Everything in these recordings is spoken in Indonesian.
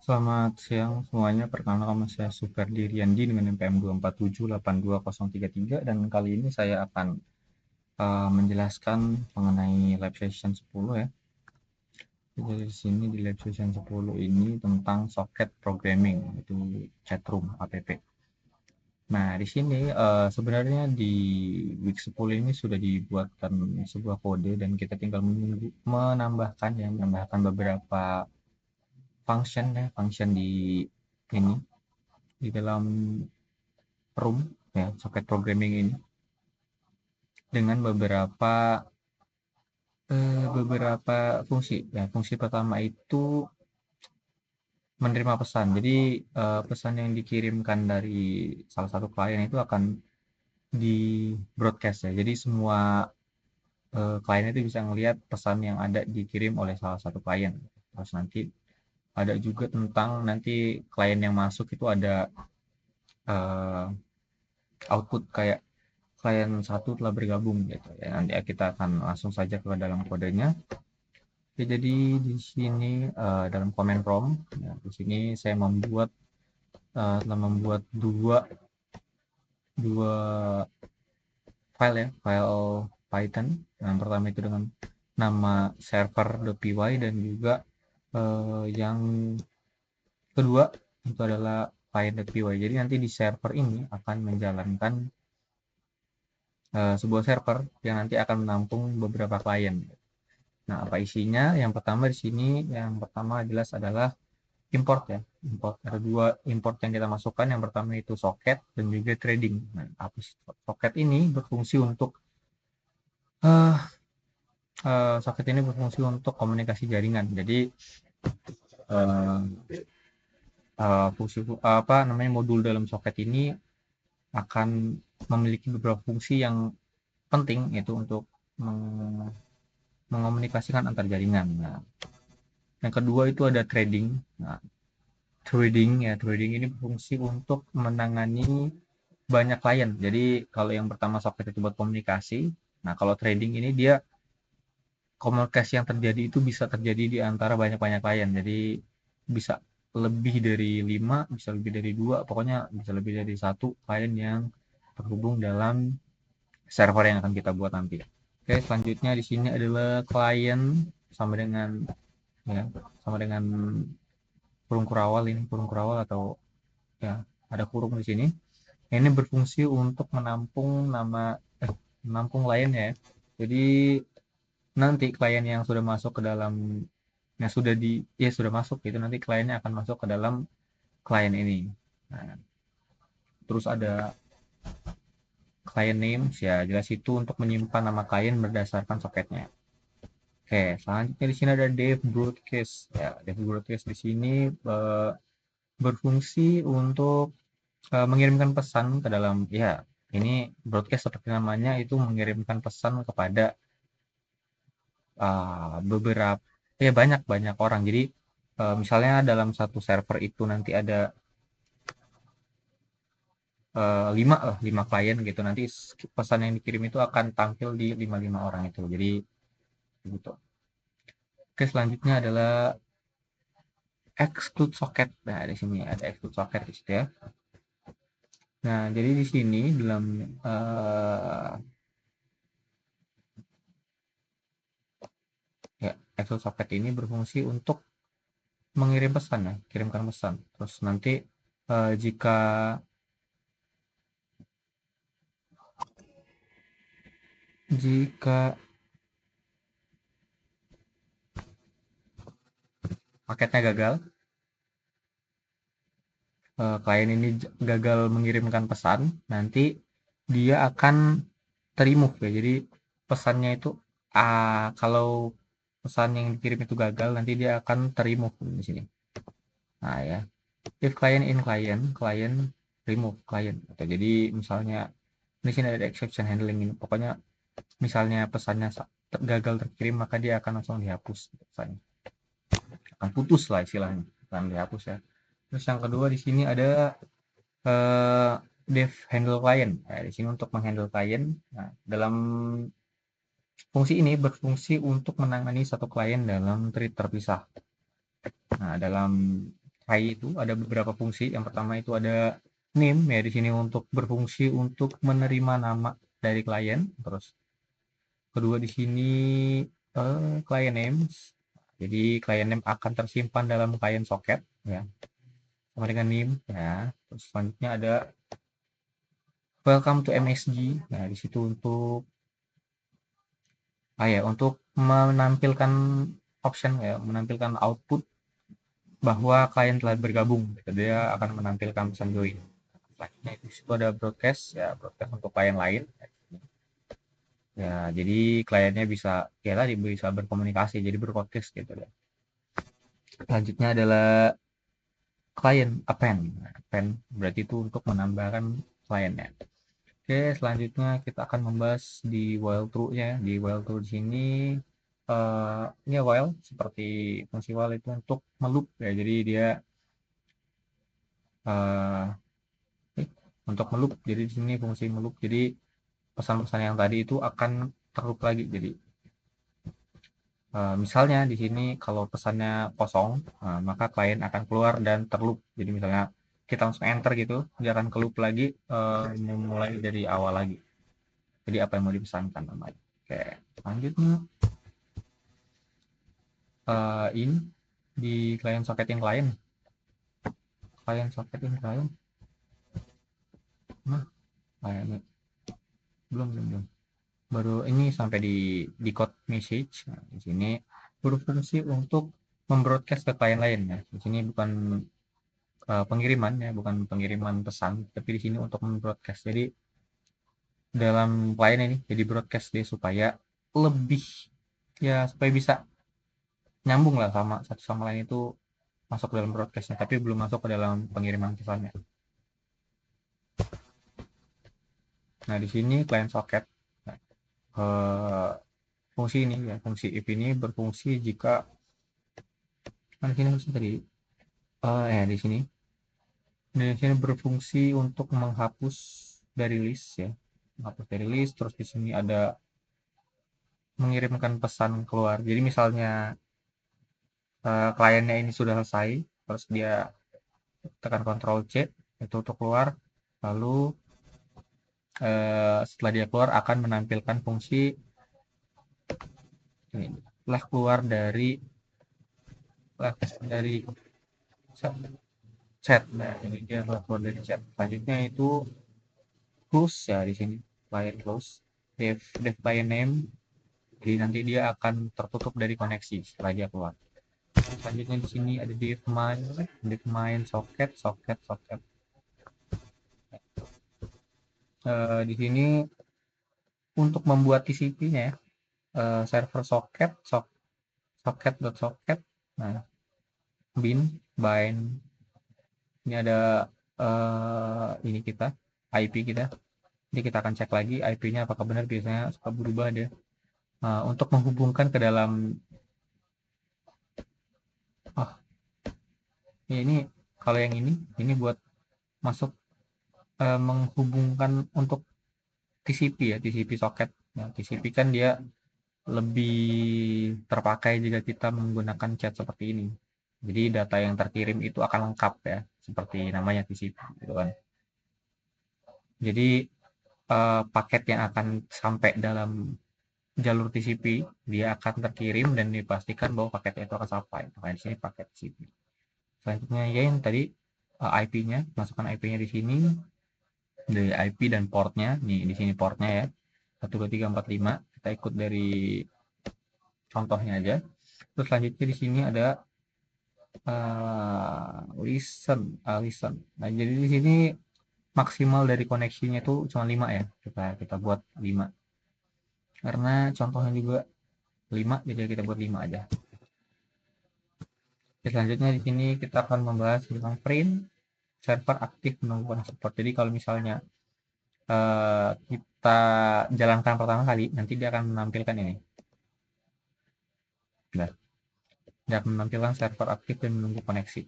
Selamat siang semuanya. Perkenalkan nama saya Suferdi Riyandi dengan NPM 247820033 dan kali ini saya akan menjelaskan mengenai lab session 10 ya. Jadi di sini di lab session 10 ini tentang socket programming itu chatroom app. Nah, di sini sebenarnya di week 10 ini sudah dibuatkan sebuah kode dan kita tinggal menambahkan beberapa function di ini di dalam room ya socket programming ini dengan beberapa fungsi ya. Fungsi pertama itu menerima pesan. Jadi pesan yang dikirimkan dari salah satu klien itu akan di broadcast ya. Jadi semua klien itu bisa ngelihat pesan yang ada dikirim oleh salah satu klien. Terus nanti ada juga tentang nanti klien yang masuk itu ada eh, output kayak klien satu telah bergabung gitu ya. Nanti kita akan langsung saja ke dalam kodenya. Oke, jadi di sini dalam command prompt, ya, di sini saya telah membuat dua file ya, file Python. Yang pertama itu dengan nama server.py dan juga yang kedua itu adalah client.py. Jadi nanti di server ini akan menjalankan sebuah server yang nanti akan menampung beberapa klien. Nah, apa isinya? Yang pertama di sini, yang pertama jelas adalah import ya. Import. Ada dua import yang kita masukkan. Yang pertama itu socket dan juga trading. Nah, apa socket ini berfungsi untuk eh socket ini berfungsi untuk komunikasi jaringan. Jadi eh fungsi apa namanya modul dalam socket ini akan memiliki beberapa fungsi yang penting yaitu untuk mengomunikasikan antar jaringan. Nah, yang kedua itu ada trading. Nah, trading ini berfungsi untuk menangani banyak klien. Jadi kalau yang pertama socket itu buat komunikasi. Nah, kalau trading ini dia komunikasi yang terjadi itu bisa terjadi di antara banyak-banyak klien. Jadi bisa lebih dari 5, bisa lebih dari 2, pokoknya bisa lebih dari satu klien yang terhubung dalam server yang akan kita buat nanti. Oke, selanjutnya di sini adalah klien sama dengan ya, sama dengan kurung kurawal ini, kurung kurawal atau ya ada kurung di sini. Ini berfungsi untuk menampung klien ya. Jadi nanti klien yang sudah masuk ke dalam yang sudah di ya sudah masuk itu nanti kliennya akan masuk ke dalam klien ini. Nah, terus ada client name ya jelas itu untuk menyimpan nama klien berdasarkan soketnya. Oke, selanjutnya di sini ada dev broadcast ya. Dev broadcast di sini eh, berfungsi untuk mengirimkan pesan ke dalam ya ini broadcast seperti namanya itu mengirimkan pesan kepada beberapa ya banyak banyak orang. Jadi misalnya dalam satu server itu nanti ada 5 klien gitu. Nanti pesan yang dikirim itu akan tampil di lima orang itu. Jadi gitu. Oke, selanjutnya adalah exclude socket. Nah, di sini ada exclude socket di situ ya. Nah, jadi di sini dalam ya exclude socket ini berfungsi untuk mengirim pesan ya, kirimkan pesan. Terus nanti jika jika paketnya gagal, klien ini gagal mengirimkan pesan, nanti dia akan remove ya. Jadi pesannya itu kalau pesan yang dikirim itu gagal, nanti dia akan remove di sini. Nah ya, if client in client, client remove client. Atau jadi misalnya di sini ada exception handling ini. Pokoknya misalnya pesannya gagal terkirim, maka dia akan langsung dihapus pesannya. Akan putus lah istilahnya, akan dihapus ya. Terus yang kedua di sini ada dev handle client. Nah, di sini untuk menghandle client. Nah, dalam fungsi ini berfungsi untuk menangani satu klien dalam thread terpisah. Nah, dalam try itu ada beberapa fungsi. Yang pertama itu ada name ya, di sini untuk berfungsi untuk menerima nama dari klien. Terus kedua di sini client names. Jadi client name akan tersimpan dalam client socket ya, sama dengan name ya. Terus selanjutnya ada welcome to MSG. Nah, di situ untuk ya untuk menampilkan option ya, menampilkan output bahwa klien telah bergabung. Gitu. Dia akan menampilkan pesan join. Selanjutnya di situ ada broadcast ya, broadcast untuk klien lain. Ya, jadi kliennya bisa ya tadi bisa berkomunikasi, jadi broadcast gitu ya. Selanjutnya adalah klien append. Nah, append berarti itu untuk menambahkan kliennya. Oke, selanjutnya kita akan membahas di while true-nya. Di while true di sini ini while seperti fungsi while itu untuk meloop ya. Jadi dia uh, untuk meloop. Jadi di sini fungsi meloop. Jadi pesan-pesan yang tadi itu akan terloop lagi. Jadi misalnya di sini kalau pesannya kosong, maka klien akan keluar dan terloop. Jadi misalnya kita langsung enter gitu, dia akan keloop lagi, memulai dari awal lagi. Jadi apa yang mau dipesankan namanya. Oke, lanjutnya ini di client socket yang lain, client socket yang lain, nah, ini belum, baru ini sampai di code message. Nah, di sini berfungsi untuk membroadcast ke klien lain ya. Di sini bukan pengiriman ya, bukan pengiriman pesan, tapi di sini untuk membroadcast. Jadi dalam klien ini jadi broadcast dia supaya lebih ya, supaya bisa nyambung lah sama satu sama lain itu, masuk dalam broadcastnya tapi belum masuk ke dalam pengiriman pesannya. Nah di sini client socket, nah, fungsi ini ya, fungsi if ini berfungsi jika di sini tadi di sini berfungsi untuk menghapus dari list ya, menghapus dari list. Terus di sini ada mengirimkan pesan keluar. Jadi misalnya kliennya ini sudah selesai, terus dia tekan Ctrl C itu untuk keluar, lalu setelah dia keluar akan menampilkan fungsi ini, telah keluar dari chat. Nah, ini dia telah keluar dari chat. Selanjutnya itu close ya, di sini client close, dev client name. Jadi nanti dia akan tertutup dari koneksi setelah dia keluar. Selanjutnya di sini ada div main socket socket socket. Di sini untuk membuat TCP-nya ya, server socket socket. Nah, bind ini ada ini kita IP kita. Jadi kita akan cek lagi IP-nya apakah benar, biasanya suka berubah dia. Untuk menghubungkan ke dalam ini kalau yang ini buat masuk menghubungkan untuk TCP ya, TCP socket. Nah, TCP kan dia lebih terpakai jika kita menggunakan chat seperti ini. Jadi data yang terkirim itu akan lengkap ya, seperti namanya TCP gitu kan. Jadi paket yang akan sampai dalam jalur TCP dia akan terkirim dan dipastikan bahwa paketnya itu akan sampai. Makanya di sini paket TCP. Selanjutnya ya yang tadi IP-nya, masukkan IP-nya di sini, dari IP dan portnya. Nih di sini portnya ya, 12345. Kita ikut dari contohnya aja. Terus selanjutnya di sini ada listen. Nah, jadi di sini maksimal dari koneksinya itu cuma 5 ya. Kita buat 5. Karena contohnya juga 5, jadi kita buat 5 aja. Oke, selanjutnya di sini kita akan membahas tentang print server aktif menunggu support. Jadi kalau misalnya kita jalankan pertama kali, nanti dia akan menampilkan ini. Nah, dia akan menampilkan server aktif dan menunggu koneksi.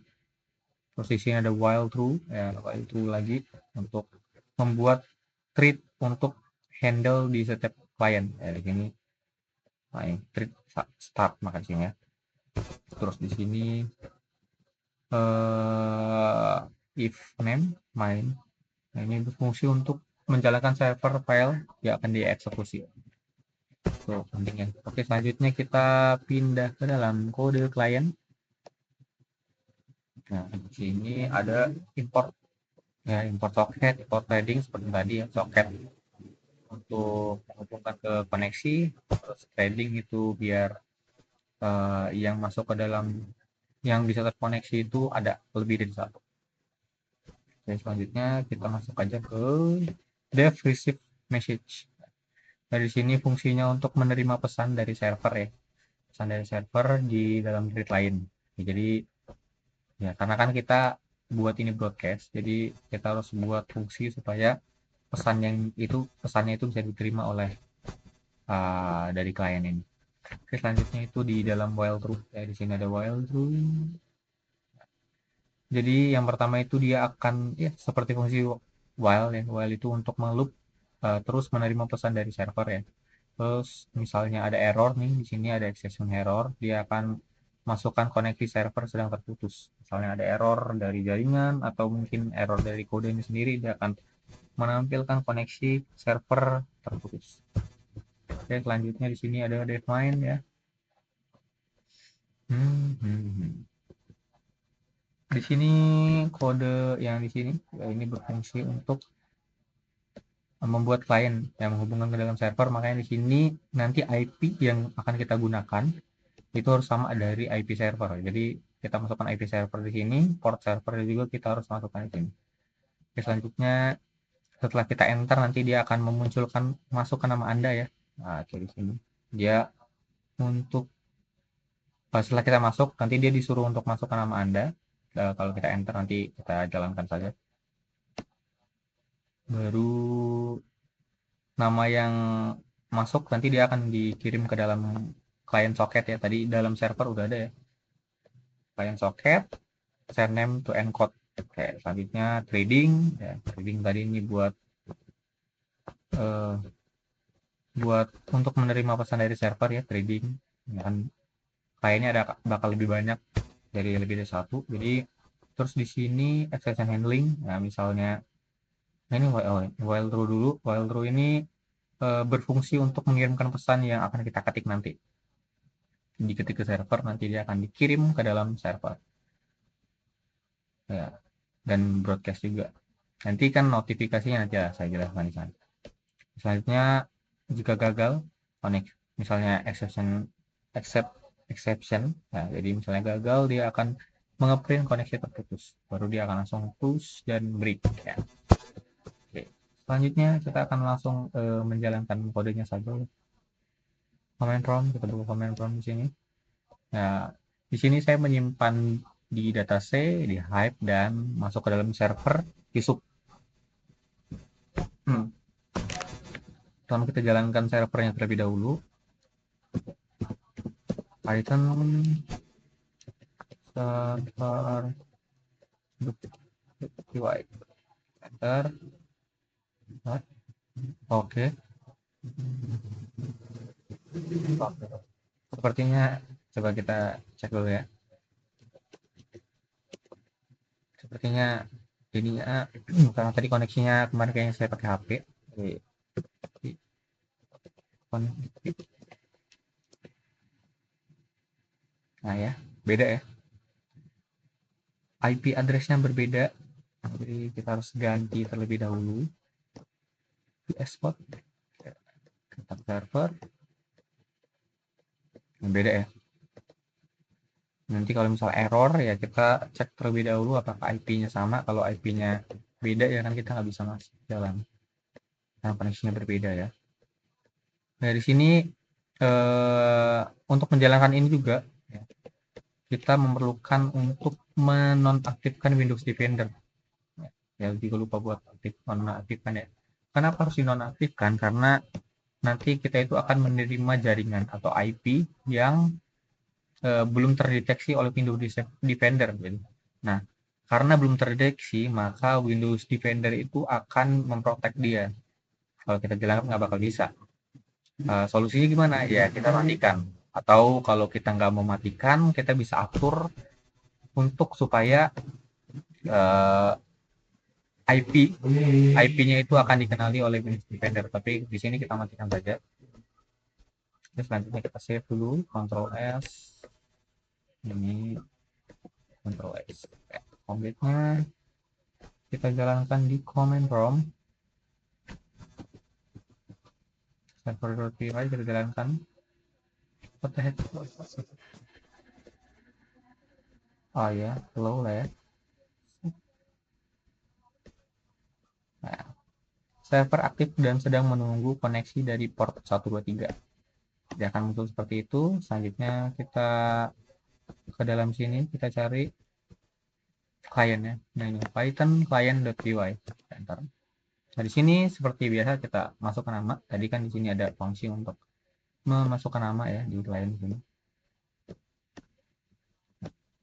Terus di sini ada while true, ya while true lagi untuk membuat thread untuk handle di setiap klien. Ya, di sini thread start makanya. Terus di sini if name main. Nah, ini berfungsi untuk menjalankan server file yang akan dieksekusi. Tuh, penting ya. Oke, selanjutnya kita pindah ke dalam kode klien. Nah, di sini ada import ya, import socket, import threading seperti tadi ya, socket untuk menghubungkan ke koneksi, terus threading itu biar yang masuk ke dalam yang bisa terkoneksi itu ada lebih dari satu. Oke, selanjutnya kita masuk aja ke dev receive message. Dari sini fungsinya untuk menerima pesan dari server ya, pesan dari server di dalam read line. Ya, jadi ya karena kan kita buat ini broadcast, jadi kita harus buat fungsi supaya pesannya itu bisa diterima oleh dari klien ini. Oke, selanjutnya itu di dalam while true. Ya, di sini ada while true. Jadi yang pertama itu dia akan ya seperti fungsi while ya. While itu untuk meloop terus menerima pesan dari server ya. Terus misalnya ada error nih, di sini ada exception error, dia akan masukkan koneksi server sedang terputus. Misalnya ada error dari jaringan atau mungkin error dari kodenya sendiri, dia akan menampilkan koneksi server terputus. Oke, selanjutnya di sini ada define ya. Di sini kode yang di sini ya, ini berfungsi untuk membuat klien yang menghubungkan ke dalam server. Makanya di sini nanti IP yang akan kita gunakan itu harus sama dari IP server. Jadi kita masukkan IP server di sini, port server juga kita harus masukkan di sini. Oke, selanjutnya setelah kita enter nanti dia akan memunculkan masukkan nama Anda ya. Nah, oke di sini. Dia untuk setelah kita masuk nanti dia disuruh untuk masukkan nama Anda. Kalau kita enter nanti kita jalankan saja. Baru nama yang masuk nanti dia akan dikirim ke dalam client socket ya. Tadi dalam server udah ada ya. Client socket, send name to encode. Oke, selanjutnya trading ya. Trading tadi ini eh, buat untuk menerima pesan dari server ya, trading. Ya kan kliennya ada bakal lebih banyak dari lebih dari satu. Jadi terus di sini exception handling. Nah, misalnya nah ini while true dulu. While true ini berfungsi untuk mengirimkan pesan yang akan kita ketik nanti. Diketik ke server, nanti dia akan dikirim ke dalam server. Ya, dan broadcast juga. Nanti kan notifikasinya nanti ya, saya jelaskan di sana. Selanjutnya, jika gagal, connect. Misalnya exception. Nah, jadi misalnya gagal, dia akan mengeprint koneksi terputus. Baru dia akan langsung push dan break. Ya. Oke. Selanjutnya, kita akan langsung menjalankan kodenya saja. Command prompt, kita buka command prompt di sini. Nah, di sini saya menyimpan di data C, di Hive, dan masuk ke dalam server di sub. Pertama kita jalankan servernya terlebih dahulu. Python server UI. Enter. Oke. Sepertinya coba kita cek dulu ya. Sepertinya ini karena tadi koneksinya kemarin kayaknya saya pakai HP. Nah ya, beda ya. IP address-nya berbeda. Jadi kita harus ganti terlebih dahulu. Export server. Beda ya. Nanti kalau misal error ya kita cek terlebih dahulu apakah IP-nya sama. Kalau IP-nya beda ya kan kita nggak bisa masuk jalan. Karena koneksinya berbeda ya. Nah di sini untuk menjalankan ini juga ya, kita memerlukan untuk menonaktifkan Windows Defender. Ya juga lupa buat nonaktifkan ya. Kenapa harus dinonaktifkan? Karena nanti kita itu akan menerima jaringan atau IP yang belum terdeteksi oleh Windows Defender. Gitu. Nah, karena belum terdeteksi, maka Windows Defender itu akan memprotek dia. Kalau kita jalankan nggak bakal bisa. Solusinya gimana? Ya kita matikan. Atau kalau kita nggak mau matikan, kita bisa atur untuk supaya IP-nya itu akan dikenali oleh vendor. Tapi di sini kita matikan saja. Terus selanjutnya kita save dulu, Ctrl S, ini Ctrl X. Command-nya kita jalankan di command prompt. Server.py kita jalankan. What the heck? Oh ya, slow lah ya. Nah, server aktif dan sedang menunggu koneksi dari port 123. Dia akan muncul seperti itu. Selanjutnya kita ke dalam sini, kita cari kliennya. Nah ini Python client.py. Enter. Nah di sini seperti biasa kita masukkan nama. Tadi kan di sini ada fungsi untuk memasukkan nama ya di klien sini.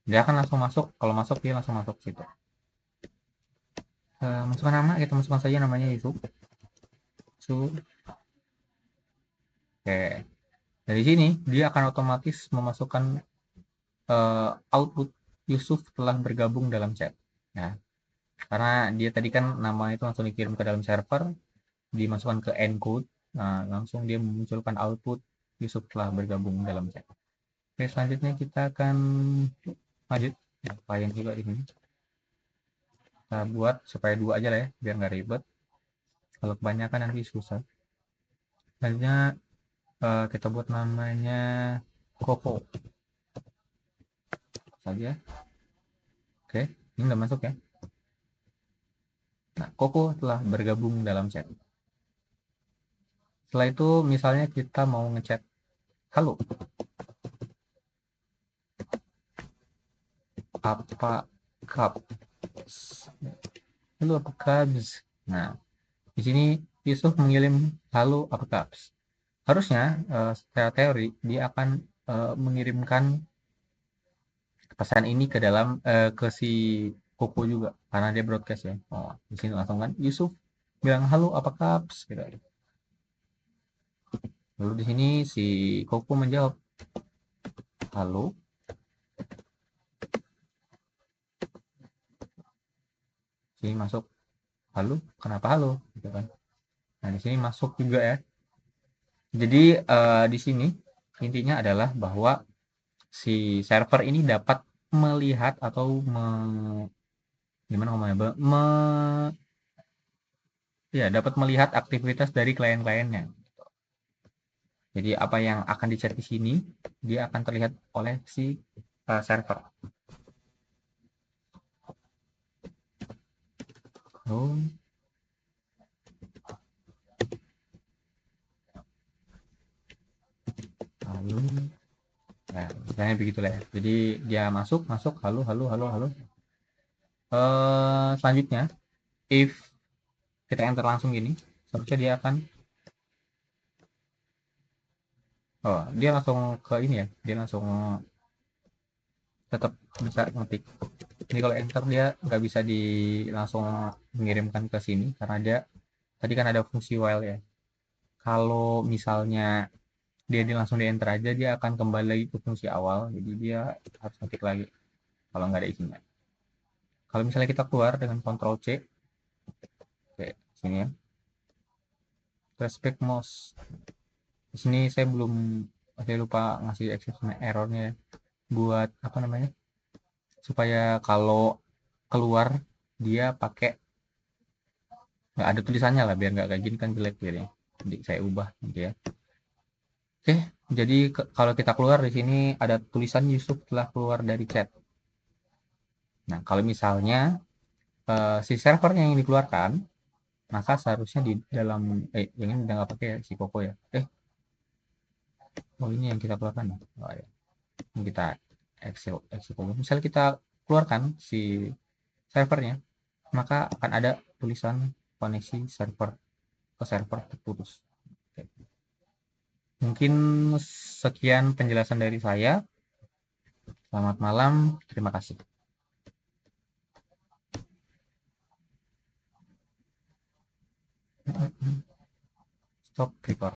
Dia akan langsung masuk. Kalau masuk dia langsung masuk situ. Masukkan nama, kita masukkan saja namanya Yusuf. Oke. Dari sini dia akan otomatis memasukkan output Yusuf telah bergabung dalam chat. Nah, karena dia tadi kan nama itu langsung dikirim ke dalam server, dimasukkan ke encode, nah langsung dia memunculkan output Yusuf telah bergabung dalam chat. Oke, selanjutnya kita akan lanjut ya, klien juga di sini. Kita buat supaya 2 aja lah ya, biar nggak ribet. Kalau kebanyakan nanti susah. Selanjutnya kita buat namanya Koko saja. Oke, ini udah masuk ya. Nah, Koko telah bergabung dalam chat. Setelah itu misalnya kita mau ngechat, halo, apa kabar? Halo, apa kabar? Nah, di sini Yusuf mengirim halo, apa kabar? Harusnya secara teori dia akan mengirimkan pesan ini ke dalam ke si Koko juga karena dia broadcast ya. Oh, di sini langsung kan Yusuf bilang halo, apa kabar? Gitu. Lalu di sini si Koko menjawab halo. Sini masuk halo, kenapa halo? Gitu kan. Nah, di sini masuk juga ya. Jadi di sini intinya adalah bahwa si server ini dapat melihat atau gimana ngomongnya? Ya, dapat melihat aktivitas dari klien-kliennya. Jadi apa yang akan di-chat di sini dia akan terlihat oleh si server. Oh, lalu nah, misalnya begitulah ya. Jadi dia masuk, halo, halo, halo, halo. Selanjutnya, if kita enter langsung gini, seharusnya dia akan, oh, dia langsung ke ini ya, dia langsung tetap bisa ngetik. Ini kalau enter dia nggak bisa langsung mengirimkan ke sini karena dia tadi kan ada fungsi while ya. Kalau misalnya dia langsung di enter aja dia akan kembali lagi ke fungsi awal, jadi dia harus ngetik lagi kalau nggak ada isinya. Kalau misalnya kita keluar dengan Ctrl C, oke, sini ya, respect mouse. Di sini saya lupa ngasih exception errornya ya, buat apa namanya, supaya kalau keluar dia pakai nggak ada tulisannya lah biar nggak kayak gini kan jelek ya. Jadi saya ubah nanti ya. Oke, jadi kalau kita keluar di sini ada tulisan Yusuf telah keluar dari chat. Nah, kalau misalnya si servernya yang dikeluarkan, maka seharusnya di dalam yang ini udah nggak pakai ya, si Koko ya. Oh ini yang kita keluarkan ya. Oh, ya. Ini kita exit dulu. Misalnya kita keluarkan si servernya, maka akan ada tulisan koneksi server ke server terputus. Oke. Mungkin sekian penjelasan dari saya. Selamat malam, terima kasih. Stop record.